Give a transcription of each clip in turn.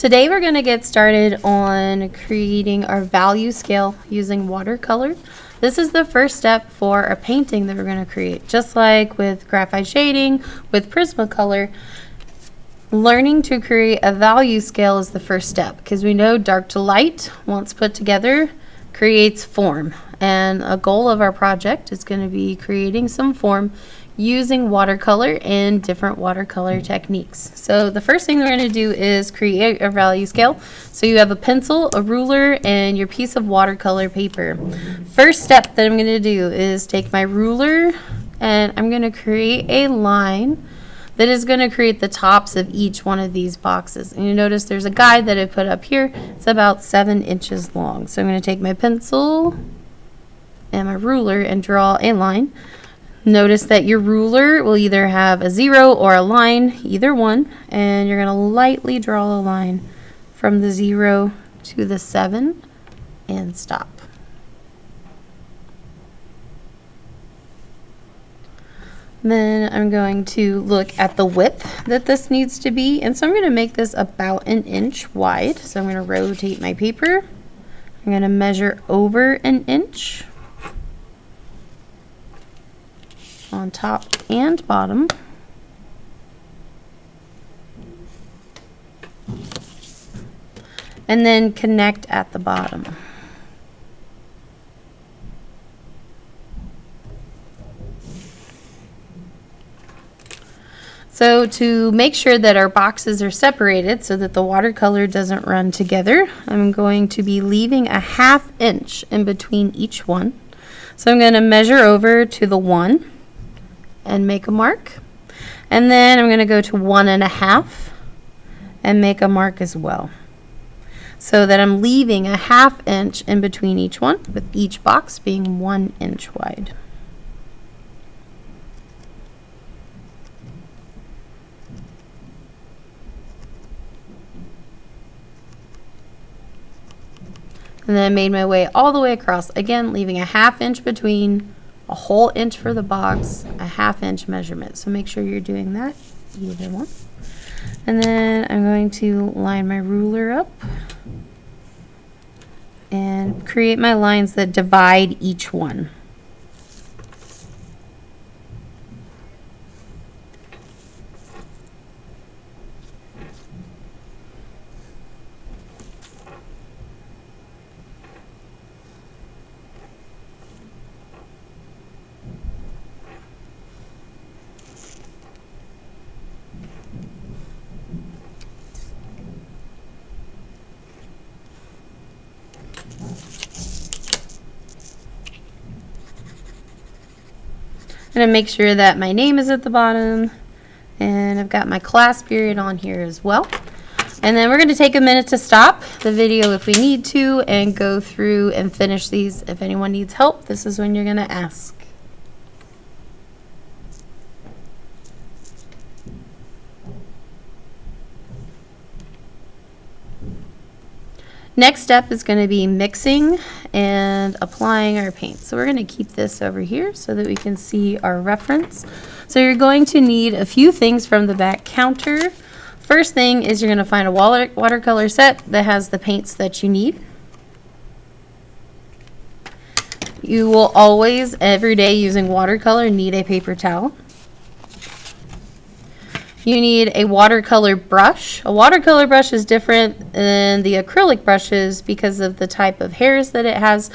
Today we're going to get started on creating our value scale using watercolor. This is the first step for a painting that we're going to create. Just like with graphite shading, with Prismacolor, learning to create a value scale is the first step, because we know dark to light, once put together, creates form. And a goal of our project is going to be creating some form using watercolor and different watercolor techniques. So the first thing we're going to do is create a value scale. So you have a pencil, a ruler, and your piece of watercolor paper. First step that I'm going to do is take my ruler and I'm going to create a line that is going to create the tops of each one of these boxes. And you notice there's a guide that I put up here. It's about 7 inches long. So I'm going to take my pencil and my ruler and draw a line. Notice that your ruler will either have a 0 or a line, either one, and you're going to lightly draw a line from the 0 to the 7 and stop. Then I'm going to look at the width that this needs to be, and so I'm going to make this about 1 inch wide. So I'm going to rotate my paper. I'm going to measure over 1 inch on top and bottom. And then connect at the bottom. So to make sure that our boxes are separated so that the watercolor doesn't run together, I'm going to be leaving a 1/2 inch in between each one. So I'm going to measure over to the 1 and make a mark. And then I'm going to go to 1 1/2 and make a mark as well. So that I'm leaving a 1/2 inch in between each one, with each box being 1 inch wide. And then I made my way all the way across, again leaving a 1/2 inch between, a whole inch for the box, a 1/2 inch measurement. So make sure you're doing that, either one. And then I'm going to line my ruler up and create my lines that divide each one. I'm going to make sure that my name is at the bottom, and I've got my class period on here as well. And then we're going to take a minute to stop the video if we need to and go through and finish these. If anyone needs help, this is when you're going to ask. Next step is going to be mixing and applying our paint. So we're going to keep this over here so that we can see our reference. So you're going to need a few things from the back counter. First thing is you're going to find a watercolor set that has the paints that you need. You will always, every day using watercolor, need a paper towel. You need a watercolor brush. A watercolor brush is different than the acrylic brushes because of the type of hairs that it has.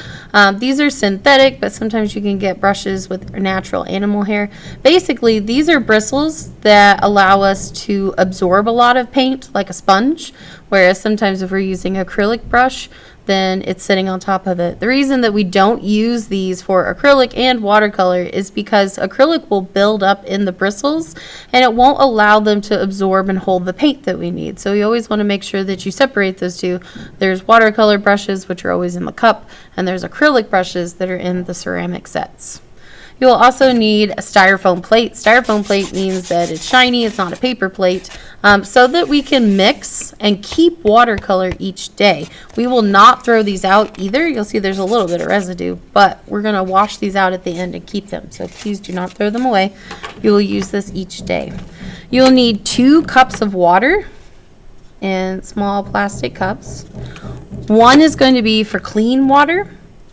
These are synthetic, but sometimes you can get brushes with natural animal hair. Basically, these are bristles that allow us to absorb a lot of paint like a sponge, whereas sometimes if we're using acrylic brush, then it's sitting on top of it. The reason that we don't use these for acrylic and watercolor is because acrylic will build up in the bristles and it won't allow them to absorb and hold the paint that we need. So you always want to make sure that you separate those two. There's watercolor brushes, which are always in the cup, and there's acrylic brushes that are in the ceramic sets. You'll also need a styrofoam plate. Styrofoam plate means that it's shiny, it's not a paper plate, so that we can mix and keep watercolor each day. We will not throw these out either. You'll see there's a little bit of residue, but we're going to wash these out at the end and keep them. So please do not throw them away. You will use this each day. You'll need 2 cups of water. in small plastic cups. One is going to be for clean water,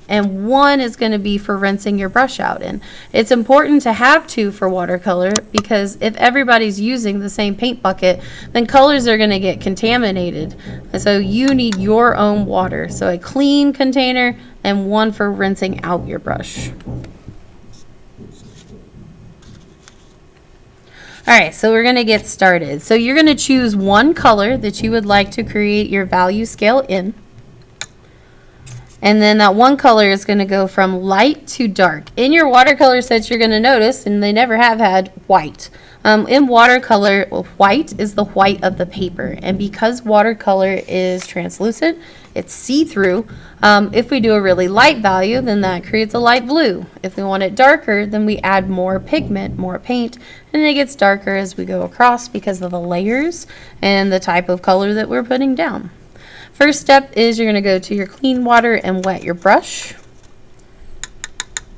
and one is going to be for rinsing your brush out in. It's important to have two for watercolor because if everybody's using the same paint bucket, then colors are going to get contaminated. And so you need your own water. So a clean container and one for rinsing out your brush. Alright, so we're going to get started. So you're going to choose one color that you would like to create your value scale in. And then that one color is going to go from light to dark. In your watercolor sets, you're going to notice, and they never have had, white. In watercolor, white is the white of the paper. And because watercolor is translucent, it's see-through. If we do a really light value, then that creates a light blue. If we want it darker, then we add more pigment, more paint, and it gets darker as we go across because of the layers and the type of color that we're putting down. First step is you're going to go to your clean water and wet your brush.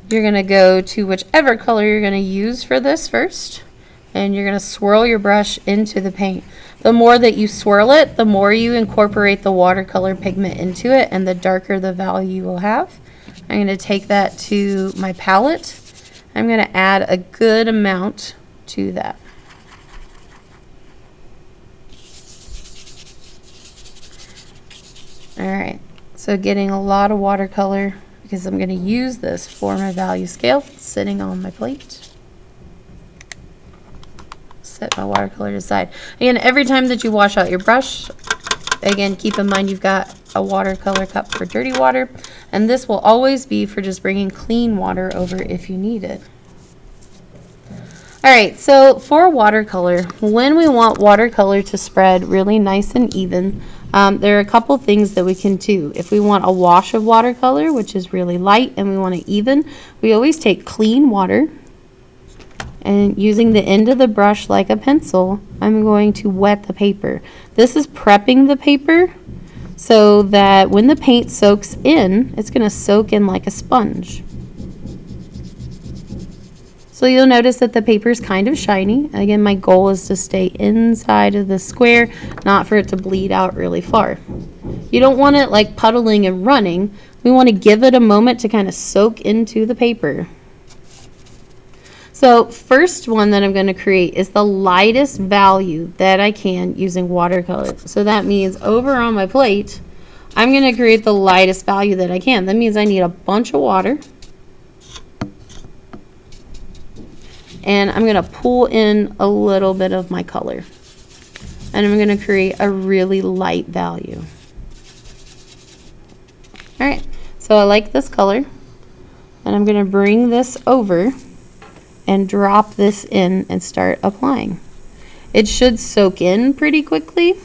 You're going to go to whichever color you're going to use for this first, and you're going to swirl your brush into the paint. The more that you swirl it, the more you incorporate the watercolor pigment into it, and the darker the value you will have. I'm going to take that to my palette. I'm going to add a good amount to that. Alright, so getting a lot of watercolor because I'm going to use this for my value scale. It's sitting on my plate. Set my watercolor aside. Again, every time that you wash out your brush, again, keep in mind you've got a watercolor cup for dirty water, and this will always be for just bringing clean water over if you need it. Alright, so for watercolor, when we want watercolor to spread really nice and even, there are a couple things that we can do. If we want a wash of watercolor, which is really light, and we want it even, we always take clean water, and using the end of the brush like a pencil, I'm going to wet the paper. This is prepping the paper so that when the paint soaks in, it's going to soak in like a sponge. So you'll notice that the paper is kind of shiny. Again, my goal is to stay inside of the square, not for it to bleed out really far. You don't want it like puddling and running. We want to give it a moment to kind of soak into the paper. So first one that I'm going to create is the lightest value that I can using watercolor. So that means over on my plate, I'm going to create the lightest value that I can. That means I need a bunch of water. And I'm going to pull in a little bit of my color. And I'm going to create a really light value. Alright, so I like this color. And I'm going to bring this over and drop this in and start applying. It should soak in pretty quickly.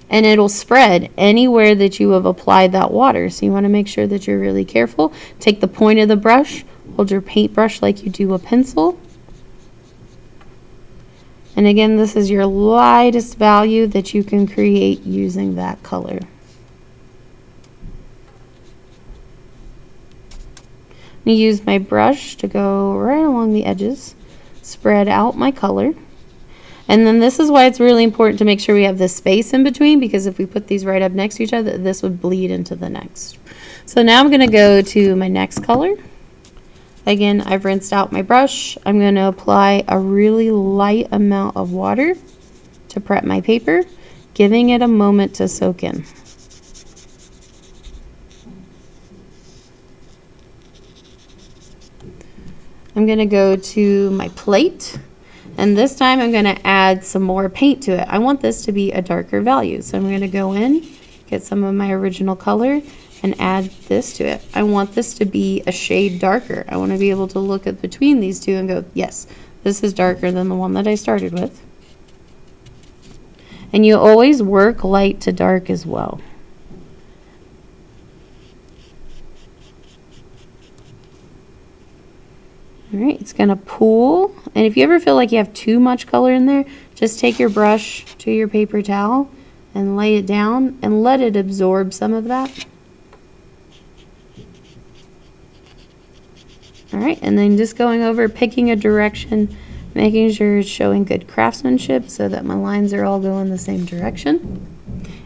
And it'll spread anywhere that you have applied that water. So you want to make sure that you're really careful. Take the point of the brush, hold your paintbrush like you do a pencil. And again, this is your lightest value that you can create using that color. I'm going to use my brush to go right along the edges, spread out my color. And then this is why it's really important to make sure we have this space in between, because if we put these right up next to each other, this would bleed into the next. So now I'm going to go to my next color. Again, I've rinsed out my brush. I'm going to apply a really light amount of water to prep my paper, giving it a moment to soak in. I'm going to go to my plate. And this time I'm going to add some more paint to it. I want this to be a darker value. So I'm going to go in, get some of my original color, and add this to it. I want this to be a shade darker. I want to be able to look at between these two and go, yes, this is darker than the one that I started with. And you always work light to dark as well. Alright, it's going to pool, and if you ever feel like you have too much color in there, just take your brush to your paper towel and lay it down and let it absorb some of that. Alright, and then just going over, picking a direction, Making sure it's showing good craftsmanship so that my lines are all going the same direction.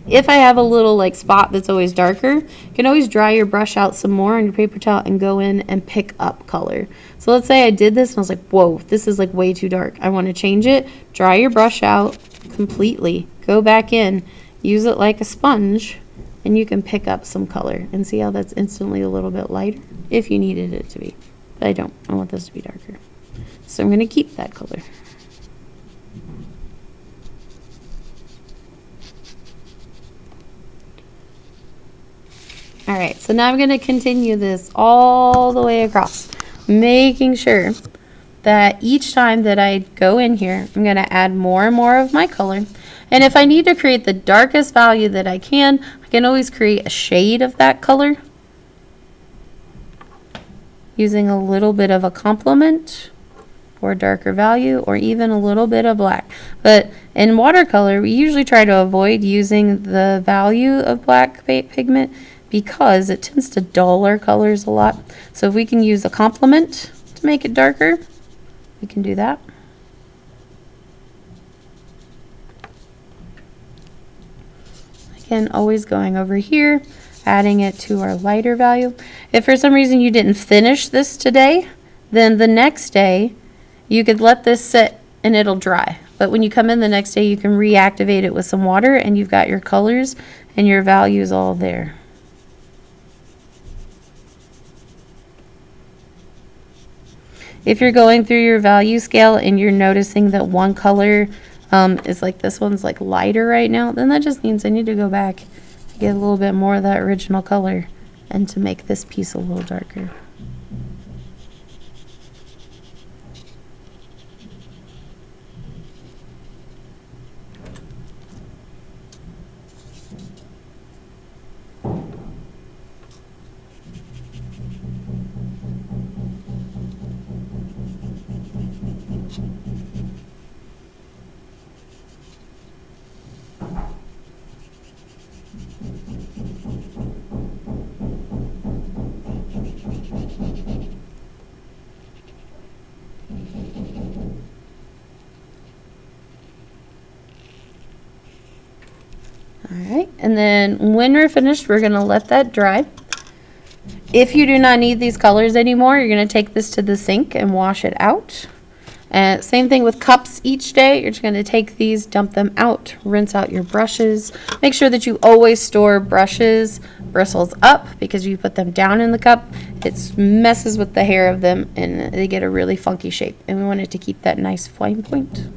If I have a little like spot that's always darker, you can always dry your brush out some more on your paper towel and go in and pick up color. So let's say I did this and I was like, whoa, this is like way too dark. I want to change it. Dry your brush out completely. Go back in, use it like a sponge, and you can pick up some color and see how that's instantly a little bit lighter if you needed it to be. But I don't. I want this to be darker. So I'm going to keep that color. Alright, so now I'm going to continue this all the way across, making sure that each time that I go in here, I'm going to add more and more of my color. And if I need to create the darkest value that I can always create a shade of that color using a little bit of a complement or darker value, or even a little bit of black. But in watercolor, we usually try to avoid using the value of black pigment because it tends to dull our colors a lot. So if we can use a complement to make it darker, we can do that. Again, always going over here, adding it to our lighter value. If for some reason you didn't finish this today, then the next day you could let this sit and it'll dry. But when you come in the next day, you can reactivate it with some water and you've got your colors and your values all there. If you're going through your value scale and you're noticing that one color is like this one's like lighter right now, then that just means I need to go back and get a little bit more of that original color and to make this piece a little darker. Alright, and then when we're finished, we're going to let that dry. If you do not need these colors anymore, you're going to take this to the sink and wash it out. And same thing with cups each day. You're just going to take these, dump them out, rinse out your brushes. Make sure that you always store brushes, bristles up, because if you put them down in the cup, it messes with the hair of them and they get a really funky shape. And we want it to keep that nice fine point.